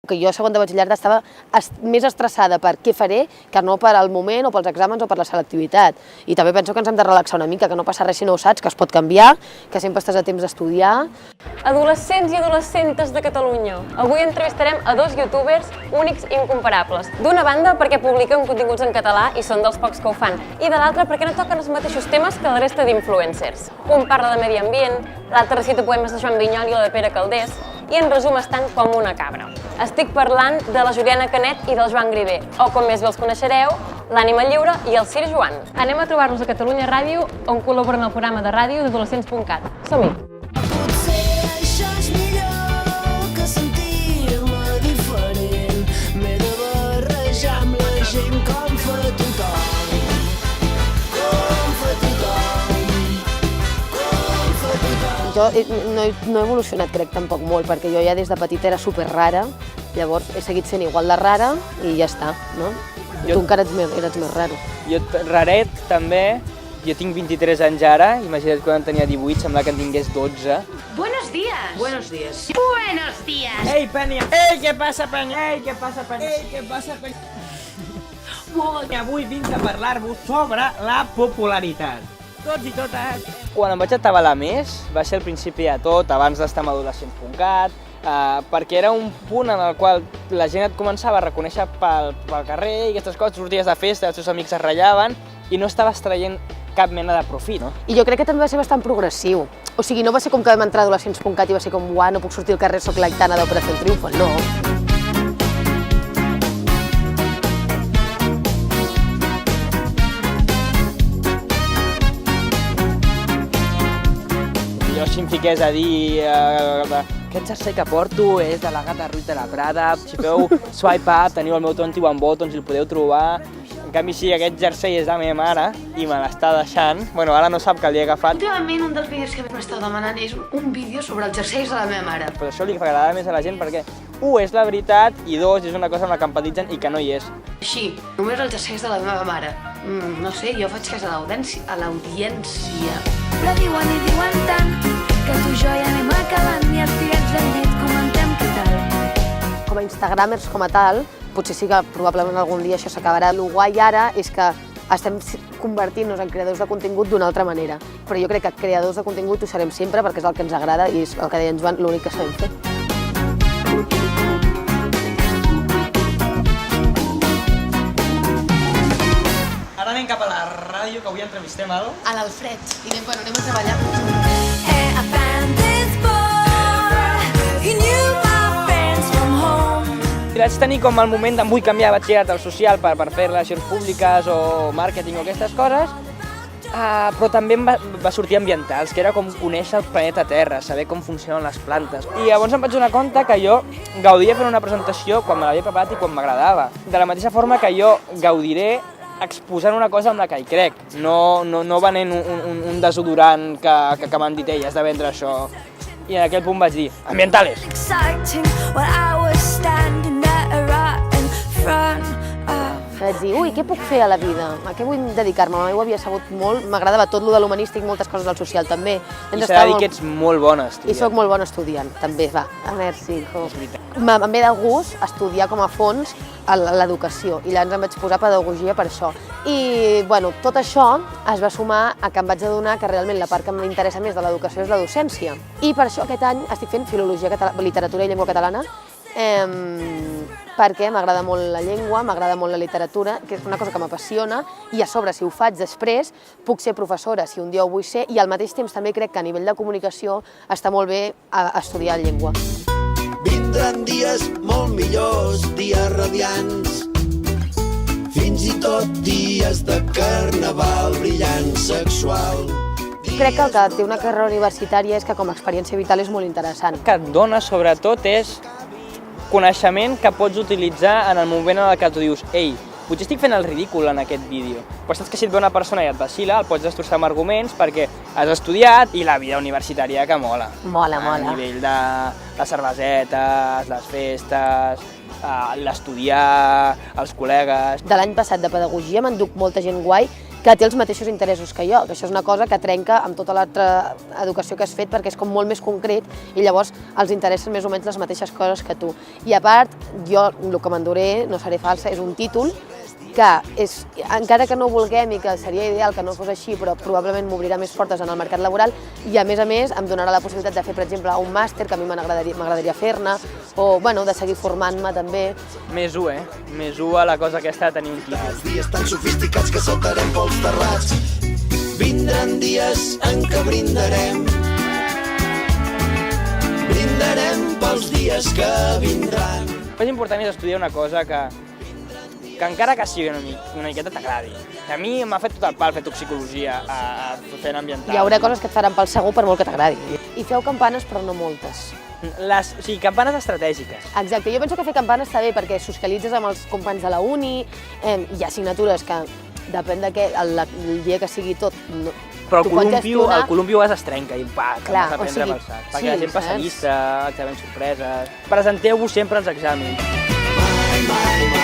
Que jo a segon de batxillerat estava més estressada per què faré que no per al moment o pels exàmens o per la selectivitat. I també penso que ens hem de relaxar una mica, que no passa res si no ho saps, que es pot canviar, que sempre estàs a temps d'estudiar. Adolescents i adolescentes de Catalunya. Avui entrevistarem a dos youtubers únics i incomparables. D'una banda perquè publiquen continguts en català i són dels pocs que ho fan, i de l'altra perquè no toquen els mateixos temes que la resta d'influencers. Un parla de medi ambient, l'altre recita poemes de Joan Vinyoli o de Pere Calders, i en resum estan com una cabra. Estic parlant de la Juliana Canet i del Joan Griver, o com més bé els coneixereu, l'Ànima Lliure i el Sir Joan. Anem a trobar-los a Catalunya Ràdio, on col·laboren al programa de ràdio d'adolescents.cat. Som-hi! Potser això és millor que sentir-me diferent. M'he de barrejar amb la gent com fa tothom. Com fa tothom. Com fa tothom. Jo no he evolucionat, crec, tampoc molt, perquè jo ja des de petita era super rara, llavors he seguit sent igual de rara i ja està, no? Tu encara eres més raro. Jo, raret, també. Jo tinc 23 anys ara, imagina't quan tenia 18, sembla que en tingués 12. Buenos días. Buenos días. Buenos días. Ei, Penny! Ei, què passa, Penny? Ei, què passa, Penny? Ei, què passa, Penny? Avui vinc a parlar-vos sobre la popularitat. Tots i totes. Quan em vaig atabalar més, va ser el principi de tot, abans d'estar amb adolescents.cat, perquè era un punt en el qual la gent et començava a reconèixer pel carrer i aquestes coses, sorties de festa, els teus amics es ratllaven i no estaves traient cap mena de profit, no? I jo crec que també va ser bastant progressiu. O sigui, no va ser com que vam entrar a adolescents.cat i va ser com, uah, no puc sortir al carrer, soc l'Aitana d'Operació Triunfo, no. Jo si em fiqués a dir aquest jersei que porto és de la Gata Ruiz de la Prada, si feu swipe up teniu el meu 21 Buttons i el podeu trobar. En canvi, si aquest jersei és de la meva mare i me l'està deixant, bueno, ara no sap que l'he agafat. Últimament un dels vídeos que m'esteu demanant és un vídeo sobre els jerseis de la meva mare. Però això li agrada més a la gent perquè, és la veritat, i dos, és una cosa amb la que empatitzen i que no hi és. Així, només els jerseis de la meva mare. No sé, jo faig cas a l'audiència. Però diuen i diuen tant que tu i jo ja anem acabant i els tirats del llit comentem què tal. Com a instagramers com a tal, potser sí que probablement algun dia això s'acabarà. El guai ara és que estem convertint-nos en creadors de contingut d'una altra manera. Però jo crec que creadors de contingut ho serem sempre perquè és el que ens agrada i és el que deia en Joan, l'únic que sabem fer. Ara anem cap a la ràdio, que avui entrevistem a l'Alfred. I anem a treballar. I found this boy, he knew my friends from home. Vaig tenir com el moment vull canviar de batxillerat al social per fer relacions públiques o màrqueting o aquestes coses, però també em va sortir ambientals, que era com conèixer el planeta Terra, saber com funcionen les plantes. I llavors em vaig donar compte que jo gaudia fent una presentació quan me l'havia preparat i quan m'agradava. De la mateixa forma que jo gaudiré exposant una cosa amb la que hi crec, no venent un desodorant que m'han dit, has de vendre això. I en aquell punt vaig dir, ambientales! Exciting when I was standing there right in front of. Vaig dir, què puc fer a la vida? A què vull dedicar-me? Mai ho havia sabut molt, m'agradava tot lo de l'humanístic, moltes coses del social també. I s'ha de dir que ets molt bona estudiant. I soc molt bona estudiant, també, va. Merci, hijo. Em ve de gust estudiar com a fons l'educació i llavors em vaig posar pedagogia per això. I, bueno, tot això es va sumar a que em vaig adonar que realment la part que m'interessa més de l'educació és la docència. I per això aquest any estic fent filologia, literatura i llengua catalana, perquè m'agrada molt la llengua, m'agrada molt la literatura, que és una cosa que m'apassiona, i a sobre, si ho faig després, puc ser professora, si un dia ho vull ser, i al mateix temps també crec que a nivell de comunicació està molt bé estudiar llengua. Vindran dies molt millors, dies radiants, fins i tot dies de carnaval brillant sexual. Crec que el que té una carrera universitària és que com a experiència vital és molt interessant. El que et dona, sobretot, és coneixement que pots utilitzar en el moment en què tu dius potser estic fent el ridícul en aquest vídeo. Però saps que si et ve una persona i et vacila, el pots destrossar amb arguments perquè has estudiat i la vida universitària que mola. Mola. A nivell de les cervesetes, les festes, l'estudiar, els col·legues. De l'any passat de pedagogia m'enduc molta gent guai que té els mateixos interessos que jo, que això és una cosa que trenca amb tota l'altra educació que has fet perquè és com molt més concret i llavors els interessen més o menys les mateixes coses que tu. I a part, jo el que m'enduré, no seré falsa, és un títol que és, encara que no ho vulguem i que seria ideal que no fos així, però probablement m'obrirà més portes en el mercat laboral i a més em donarà la possibilitat de fer, per exemple, un màster que a mi m'agradaria fer-ne o bueno, de seguir formant-me també. Més u, Més u a la cosa aquesta de tenir un títol. Els dies tan sofisticats que saltarem pels terrats. Vindran dies en què brindarem. Brindarem pels dies que vindran. El més important és estudiar una cosa que encara que sigui una miqueta t'agradi. A mi m'ha fet tot el pal fer toxicologia fent ambiental. Hi haurà coses que et faran pel segur per molt que t'agradi. I feu campanes, però no moltes. O sigui, campanes estratègiques. Exacte, jo penso que fer campanes està bé perquè socialitzes amb els companys de la uni, hi ha assignatures que depèn de què, el dia que sigui tot, però el columpio es trenca i va, que clar, vas a prendre pel sac. Perquè la gent passa saps? llista, exàmens sorpreses. Presenteu-vos sempre als exàmens. Mai, mai, mai.